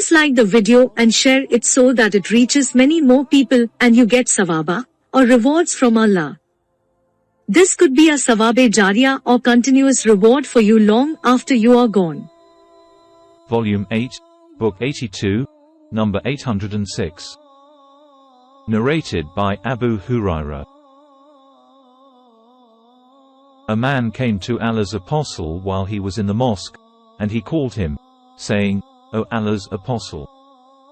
Please like the video and share it so that it reaches many more people and you get sawaba, or rewards from Allah. This could be a sawabe jariyah or continuous reward for you long after you are gone. Volume 8, Book 82, number 806. Narrated by Abu Hurairah. A man came to Allah's apostle while he was in the mosque, and he called him, saying, "O Allah's apostle,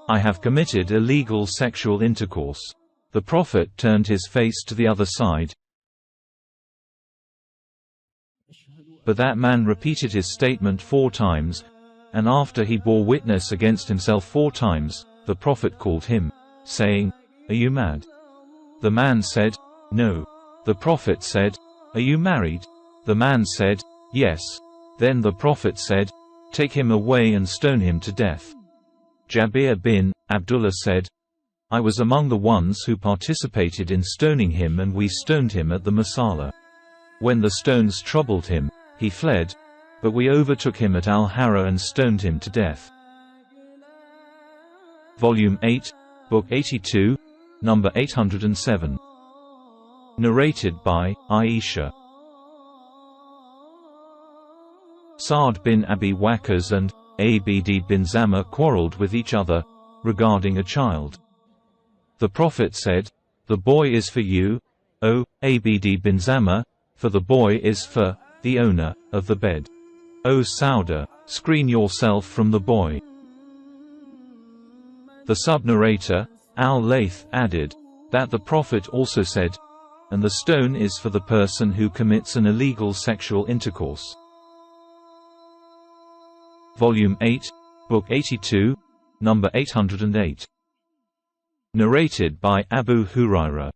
I have committed illegal sexual intercourse." The Prophet turned his face to the other side, but that man repeated his statement 4 times, and after he bore witness against himself 4 times, the Prophet called him, saying, "Are you mad?" The man said, "No." The Prophet said, "Are you married?" The man said, "Yes." Then the Prophet said, "Take him away and stone him to death." Jabir bin Abdullah said, "I was among the ones who participated in stoning him, and we stoned him at the Masala. When the stones troubled him, he fled, but we overtook him at Al-Hara and stoned him to death." Volume 8, Book 82, number 807. Narrated by Aisha. Sa'd bin Abi Waqqas and Abd bin Zama quarreled with each other regarding a child. The Prophet said, "The boy is for you, O Abd bin Zama, for the boy is for the owner of the bed. O Sauda, screen yourself from the boy." The sub-narrator, Al-Layth, added, that the Prophet also said, "And the stone is for the person who commits an illegal sexual intercourse." Volume 8, Book 82, number 808. Narrated by Abu Hurairah.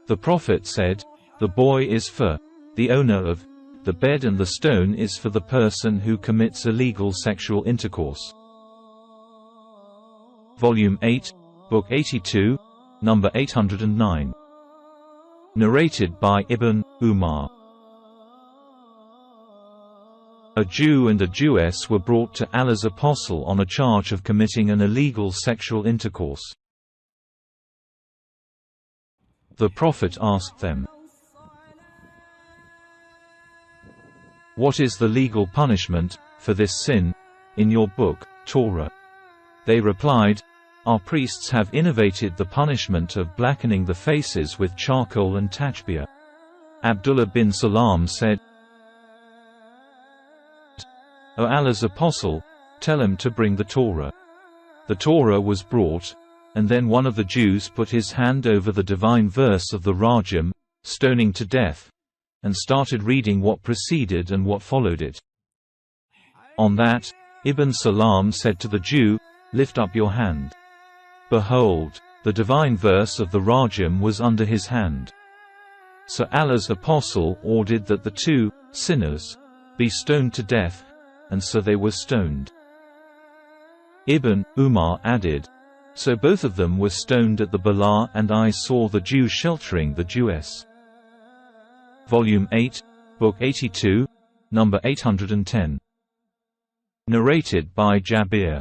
The Prophet said, "The boy is for the owner of the bed, and the stone is for the person who commits illegal sexual intercourse." Volume 8, Book 82, number 809. Narrated by Ibn Umar. A Jew and a Jewess were brought to Allah's apostle on a charge of committing an illegal sexual intercourse. The Prophet asked them, "What is the legal punishment for this sin in your book, Torah?" They replied, "Our priests have innovated the punishment of blackening the faces with charcoal and tachbiyah." Abdullah bin Salam said, "O Allah's apostle, tell him to bring the Torah." The Torah was brought, and then one of the Jews put his hand over the divine verse of the Rajam, stoning to death, and started reading what preceded and what followed it. On that, Ibn Salam said to the Jew, "Lift up your hand." Behold, the divine verse of the Rajam was under his hand. So Allah's apostle ordered that the 2 sinners be stoned to death, and so they were stoned. Ibn Umar added, "So both of them were stoned at the Bala, and I saw the Jew sheltering the Jewess." Volume 8, Book 82, number 810. Narrated by Jabir.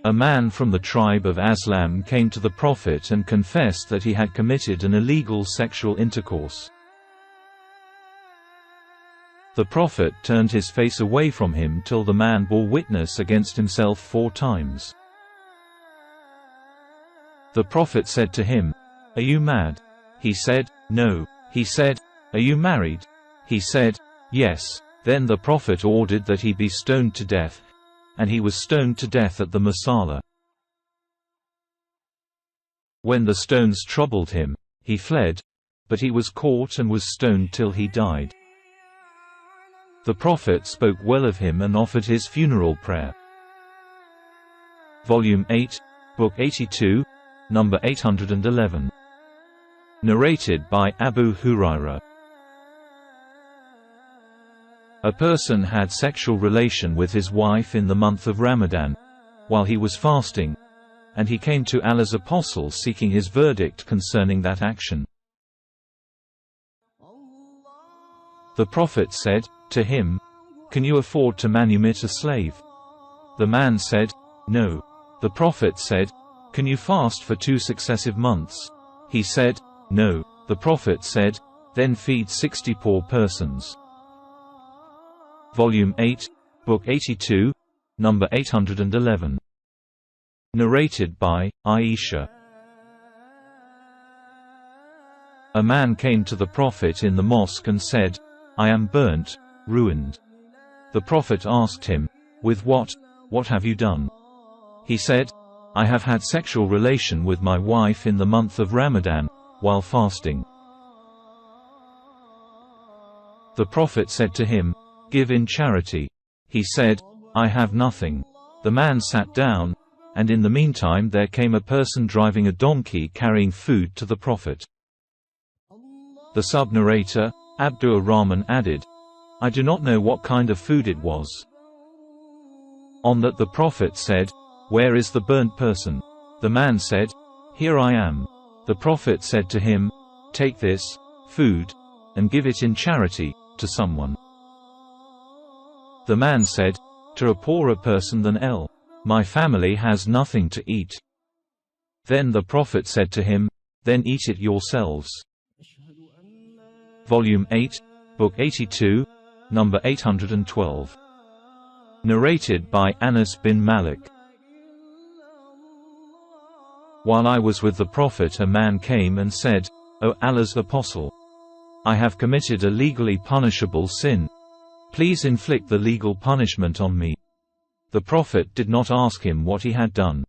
A man from the tribe of Aslam came to the Prophet and confessed that he had committed an illegal sexual intercourse. The Prophet turned his face away from him till the man bore witness against himself 4 times. The Prophet said to him, "Are you mad?" He said, "No." He said, "Are you married?" He said, "Yes." Then the Prophet ordered that he be stoned to death, and he was stoned to death at the Masala. When the stones troubled him, he fled, but he was caught and was stoned till he died. The Prophet spoke well of him and offered his funeral prayer. Volume 8, Book 82, number 811. Narrated by Abu Hurairah. A person had sexual relation with his wife in the month of Ramadan, while he was fasting, and he came to Allah's apostle seeking his verdict concerning that action. The Prophet said to him, can you afford to manumit a slave?" The man said, "No." The Prophet said, "Can you fast for 2 successive months?" He said, "No." The Prophet said, "Then feed 60 poor persons." Volume 8, Book 82, number 811. Narrated by Aisha. A man came to the Prophet in the mosque and said, "I am burnt, ruined." The Prophet asked him, "With what? What have you done?" He said, "I have had sexual relation with my wife in the month of Ramadan, while fasting." The Prophet said to him, "Give in charity." He said, "I have nothing." The man sat down, and in the meantime there came a person driving a donkey carrying food to the Prophet. The sub-narrator, Abdur Rahman, added, "I do not know what kind of food it was." On that the Prophet said, "Where is the burnt person?" The man said, "Here I am." The Prophet said to him, "Take this food and give it in charity to someone." The man said, "To a poorer person than my family has nothing to eat." Then the Prophet said to him, "Then eat it yourselves." Volume 8, Book 82, number 812. Narrated by Anas bin Malik. While I was with the Prophet, a man came and said, "O Allah's Apostle, I have committed a legally punishable sin. Please inflict the legal punishment on me." The Prophet did not ask him what he had done.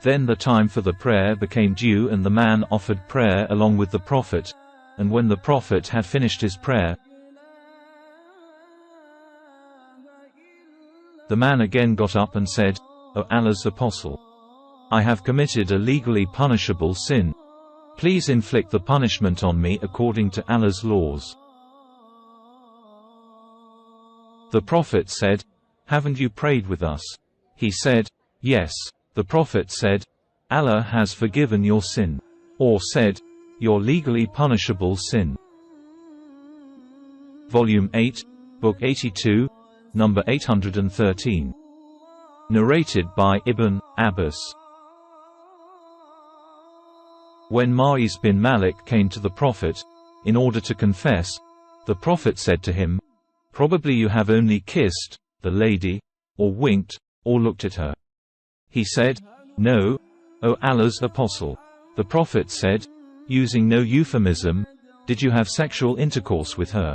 Then the time for the prayer became due, and the man offered prayer along with the Prophet, and when the Prophet had finished his prayer, the man again got up and said, "O Allah's Apostle, I have committed a legally punishable sin. Please inflict the punishment on me according to Allah's laws." The Prophet said, "Haven't you prayed with us?" He said, "Yes." The Prophet said, "Allah has forgiven your sin," or said, "your legally punishable sin." Volume 8, Book 82, number 813. Narrated by Ibn Abbas. When Ma'iz bin Malik came to the Prophet, in order to confess, the Prophet said to him, "Probably you have only kissed the lady, or winked, or looked at her." He said, "No, O Allah's Apostle." The Prophet said, using no euphemism, "Did you have sexual intercourse with her?"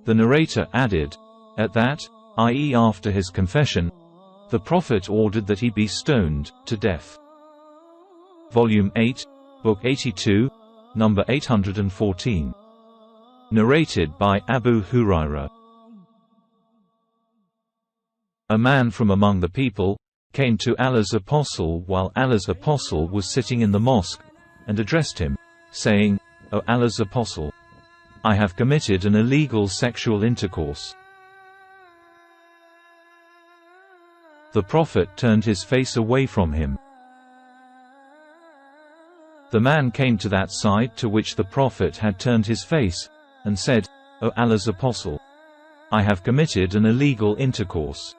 The narrator added, "At that, i.e. after his confession, the Prophet ordered that he be stoned to death." Volume 8, Book 82, number 814. Narrated by Abu Hurairah. A man from among the people came to Allah's Apostle while Allah's Apostle was sitting in the mosque, and addressed him, saying, "O Allah's Apostle, I have committed an illegal sexual intercourse." The Prophet turned his face away from him. The man came to that side to which the Prophet had turned his face, and said, "O Allah's Apostle, I have committed an illegal intercourse."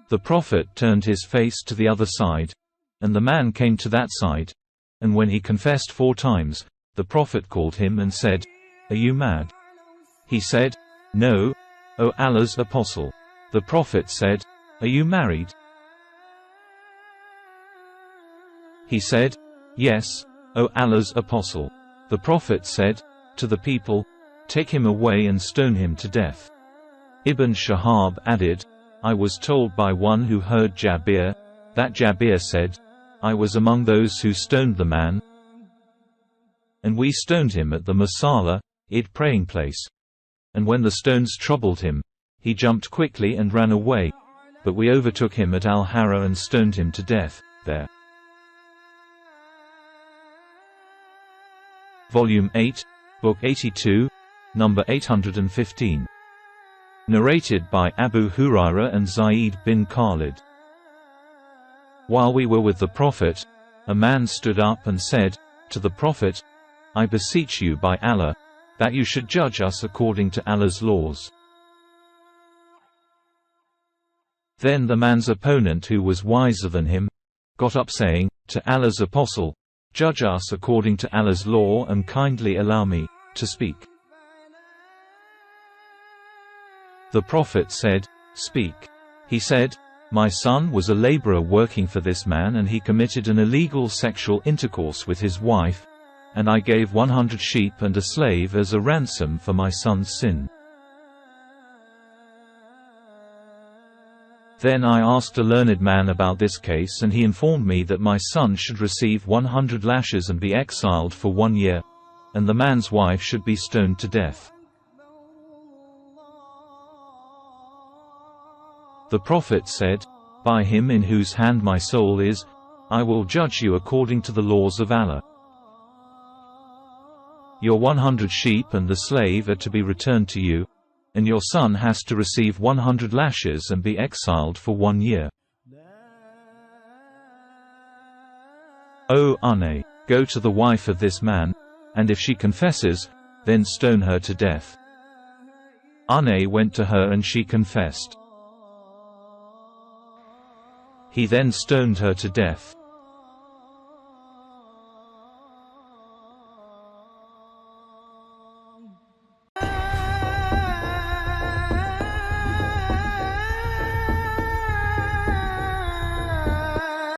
The Prophet turned his face to the other side, and the man came to that side, and when he confessed 4 times, the Prophet called him and said, "Are you mad?" He said, "No, O Allah's Apostle." The Prophet said, "Are you married?" He said, "Yes, O Allah's Apostle." The Prophet said to the people, "Take him away and stone him to death." Ibn Shihab added, "I was told by one who heard Jabir, that Jabir said, I was among those who stoned the man, and we stoned him at the Masala, id praying place. And when the stones troubled him, he jumped quickly and ran away, but we overtook him at Al-Hara and stoned him to death there." Volume 8, Book 82, number 815. Narrated by Abu Hurairah and Zayd bin Khalid. While we were with the Prophet, a man stood up and said to the Prophet, "I beseech you by Allah, that you should judge us according to Allah's laws." Then the man's opponent, who was wiser than him, got up saying, to Allah's apostle, "Judge us according to Allah's law and kindly allow me to speak." The Prophet said, "Speak." He said, "My son was a laborer working for this man, and he committed an illegal sexual intercourse with his wife, and I gave 100 sheep and a slave as a ransom for my son's sin. Then I asked a learned man about this case, and he informed me that my son should receive 100 lashes and be exiled for 1 year, and the man's wife should be stoned to death." The Prophet said, "By him in whose hand my soul is, I will judge you according to the laws of Allah. Your 100 sheep and the slave are to be returned to you, and your son has to receive 100 lashes and be exiled for 1 year. O Ane, go to the wife of this man, and if she confesses, then stone her to death." Ane went to her and she confessed. He then stoned her to death.